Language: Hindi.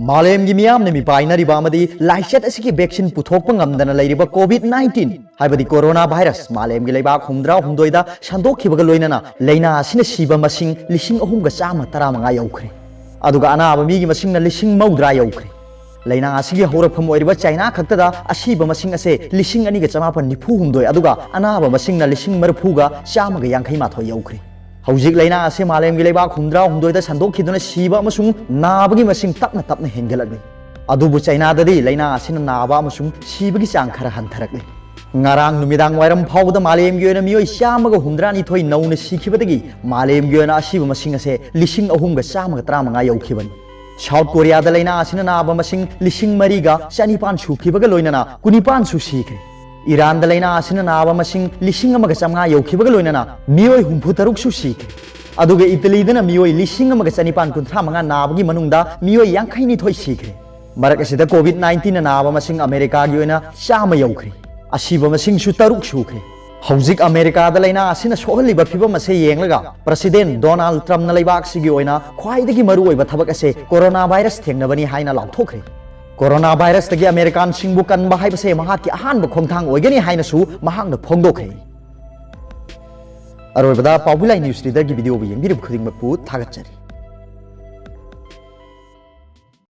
मालेम की मियाम ने मिपाइनरिबा अमदी लाइसेट असकी वैक्सीन पुथोकप ngamdana लेरिबा कोविड-19 हाइबदी कोरोना वायरस मालेम की लेबाक 168 संदोखिबगा लोइनना लेना असिना सिबा मसिंग 3,115 यौखरे अदुगा अनाबा मिगी मसिंगना 1,000 यौखरे लेना असिगी हौरफम ओइरिबा चाइना खक्तदा असिबा मसिंग असे 2,994 अदुगा अनाबा मसिंगना 1,450 यौखरे हौजिक लेना असे मालेम की लेबाक 168 संदोखिदुना सिबा अमसुंग नाबगी मसिंग तपना तपना हेंगलगले अदुबु चाइनाददी लेना असिना नाबा अमसुंग सिबगी चांग खरा हंथरगले ngarang numitang wairam phawda malem gi oina miyoi chamaga 102 nauna sikhibadagi malem gi oina asiba masing ase 3,335 yaukhibani South Korea da leina asina naba masing 3,000 ga 9,000 sukhibaga loinana 19 su sikhe Iran da leina asina naba masing 1,500 yaukibaga loinana miyoi 63 su sikhe aduga Italy dana miyoi 1,935 nabagi manungda miyoi 52 sikhe marak asida COVID-19 na naba masing America gi oina chama yaukre असीबा मसिंग सु तरुक सुखे हौजिक अमेरिका दा लेना असिना सोहलिबा फिबम असे येंगलगा प्रेसिडेंट डोनाल्ड ट्रम्प ना लेबाक सिगी ओइना ख्वाइदगी मरु ओइबा थबक असे कोरोना वायरस थेंगनबनी हाइना लाउथोखरे कोरोना वायरस तगी अमेरिकन सिंगबु कनबा हाइबसे महाकी अहानबा खोंथांग ओइगनी हाइनासु महांगना फोंगदोखरे अरोइबदा पाउबिलाई न्यूज रीडर की वीडियो बु येंगिरिब खुदिंगमकु थागतचरी